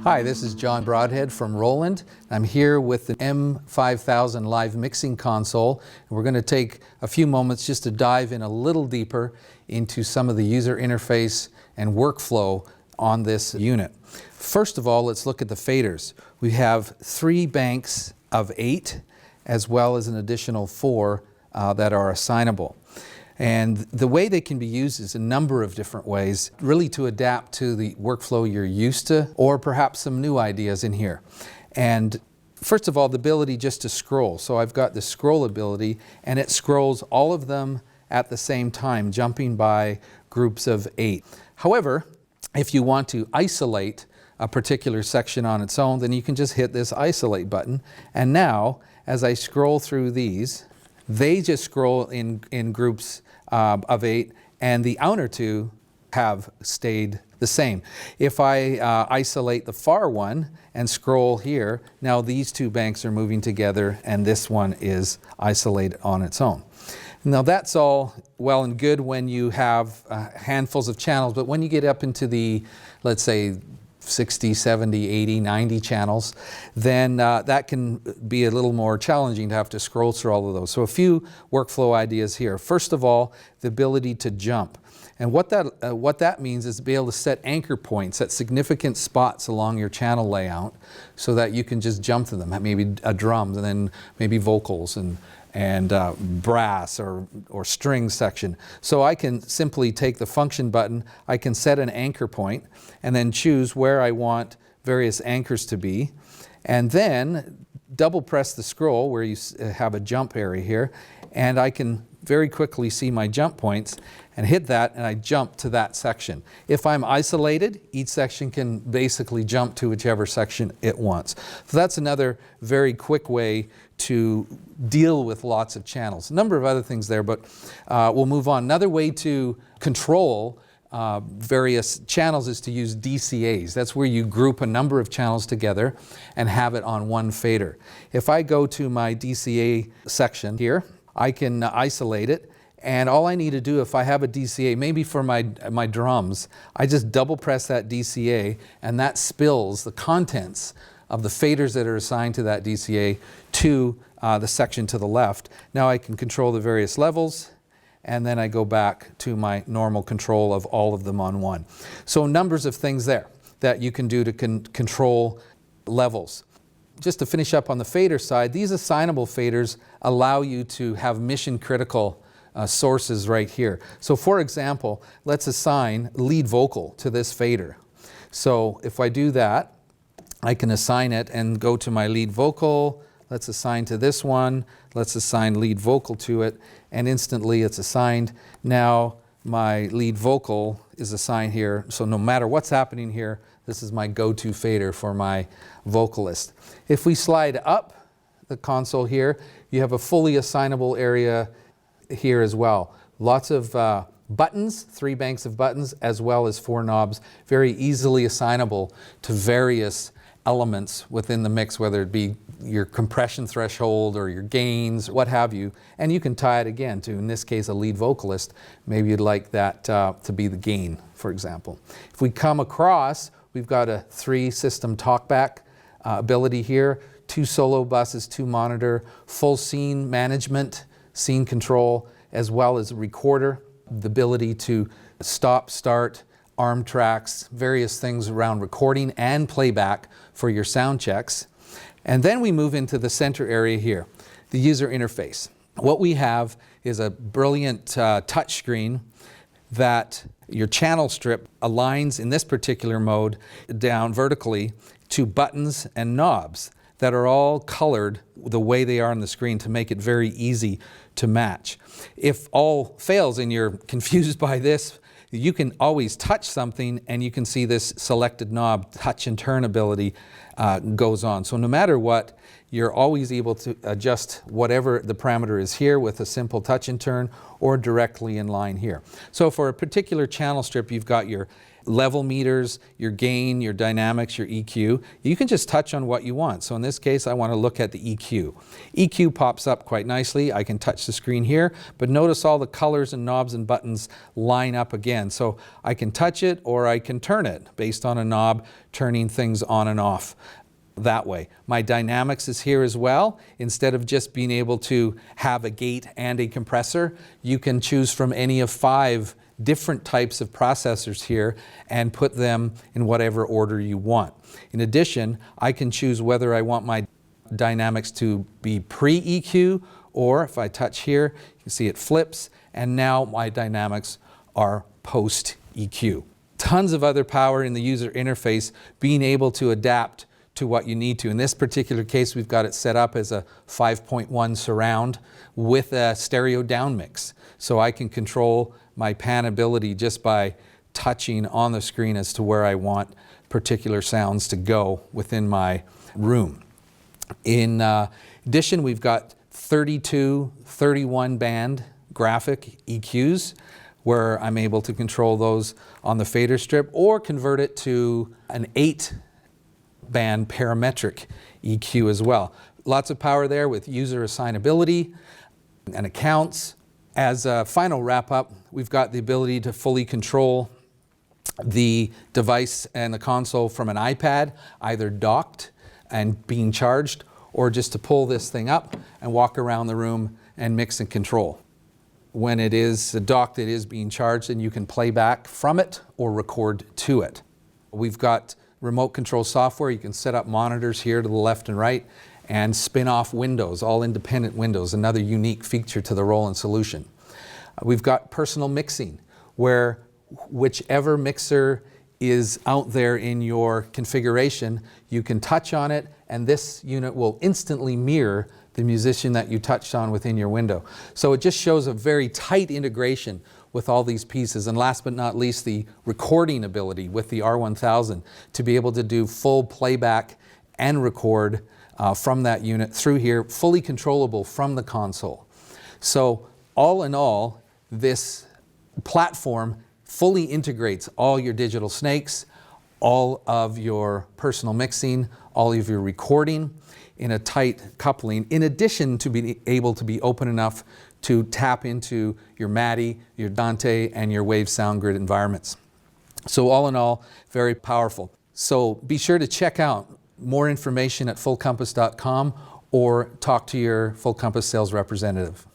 Hi, this is John Broadhead from Roland. I'm here with the M-5000 live mixing console. And we're going to take a few moments just to dive in a little deeper into some of the user interface and workflow on this unit. First of all, let's look at the faders. We have 3 banks of 8 as well as an additional 4 that are assignable. And the way they can be used is a number of different ways, really to adapt to the workflow you're used to, or perhaps some new ideas in here. And first of all, the ability just to scroll. So I've got the scroll ability, and it scrolls all of them at the same time, jumping by groups of 8. However, if you want to isolate a particular section on its own, then you can just hit this isolate button. And now, as I scroll through these, they just scroll in groups of 8, and the outer 2 have stayed the same. If I isolate the far one and scroll here, now these 2 banks are moving together and this one is isolated on its own. Now that's all well and good when you have handfuls of channels, but when you get up into the, let's say, 60, 70, 80, 90 channels, then that can be a little more challenging to have to scroll through all of those. So a few workflow ideas here. First of all, the ability to jump. And what that means is to be able to set anchor points at significant spots along your channel layout so that you can just jump to them. Maybe a drum, and then maybe vocals and brass or string section. So I can simply take the function button, I can set an anchor point, and then choose where I want various anchors to be, and then double press the scroll where you have a jump area here, and I can very quickly see my jump points and hit that, and I jump to that section. If I'm isolated, each section can basically jump to whichever section it wants. So that's another very quick way to deal with lots of channels. A number of other things there, but we'll move on. Another way to control various channels is to use DCAs. That's where you group a number of channels together and have it on one fader. If I go to my DCA section here, I can isolate it, and all I need to do, if I have a DCA, maybe for my drums, I just double press that DCA, and that spills the contents of the faders that are assigned to that DCA to the section to the left. Now I can control the various levels, and then I go back to my normal control of all of them on one. So numbers of things there that you can do to control levels. Just to finish up on the fader side, these assignable faders allow you to have mission critical sources right here. So for example, let's assign lead vocal to this fader. So if I do that, I can assign it and go to my lead vocal. Let's assign to this one. Let's assign lead vocal to it, and instantly it's assigned. Now my lead vocal is assigned here, so no matter what's happening here, this is my go-to fader for my vocalist. If we slide up the console here, you have a fully assignable area here as well. Lots of buttons, 3 banks of buttons, as well as 4 knobs, very easily assignable to various elements within the mix, whether it be your compression threshold or your gains, what have you. And you can tie it again to, in this case, a lead vocalist. Maybe you'd like that to be the gain, for example. If we come across, we've got a 3 system talkback ability here, 2 solo buses, 2 monitor, full scene management, scene control, as well as a recorder, the ability to stop, start, arm tracks, various things around recording and playback for your sound checks. And then we move into the center area here, the user interface. What we have is a brilliant touch screen that your channel strip aligns in this particular mode down vertically to buttons and knobs that are all colored the way they are on the screen to make it very easy to match. If all fails and you're confused by this, you can always touch something and you can see this selected knob touch and turn ability goes on. So no matter what, you're always able to adjust whatever the parameter is here with a simple touch and turn or directly in line here. So for a particular channel strip, you've got your level meters, your gain, your dynamics, your EQ. You can just touch on what you want. So in this case, I want to look at the EQ EQ. EQ pops up quite nicely. I can touch the screen here, but notice all the colors and knobs and buttons line up again. So I can touch it or I can turn it based on a knob, turning things on and off that way. My dynamics is here as well. Instead of just being able to have a gate and a compressor, you can choose from any of 5 different types of processors here and put them in whatever order you want. In addition, I can choose whether I want my dynamics to be pre-EQ, or if I touch here, you can see it flips, and now my dynamics are post-EQ. Tons of other power in the user interface, being able to adapt to what you need to. In this particular case, we've got it set up as a 5.1 surround with a stereo down mix. So I can control my pan ability just by touching on the screen as to where I want particular sounds to go within my room. In addition, we've got 32, 31 band graphic EQs where I'm able to control those on the fader strip or convert it to an 8 band parametric EQ as well. Lots of power there with user assignability and accounts. As a final wrap up, we've got the ability to fully control the device and the console from an iPad, either docked and being charged, or just to pull this thing up and walk around the room and mix and control. When it is docked, it is being charged, and you can play back from it or record to it. We've got remote control software. You can set up monitors here to the left and right and spin off windows, all independent windows, another unique feature to the Roland solution. We've got personal mixing, where whichever mixer is out there in your configuration, you can touch on it and this unit will instantly mirror the musician that you touched on within your window. So it just shows a very tight integration with all these pieces. And last but not least, the recording ability with the R1000 to be able to do full playback and record from that unit through here, fully controllable from the console. So all in all, this platform fully integrates all your digital snakes, all of your personal mixing, all of your recording in a tight coupling, in addition to being able to be open enough to tap into your MADI, your Dante, and your Wave Sound Grid environments. So all in all, very powerful. So be sure to check out more information at fullcompass.com or talk to your Full Compass sales representative.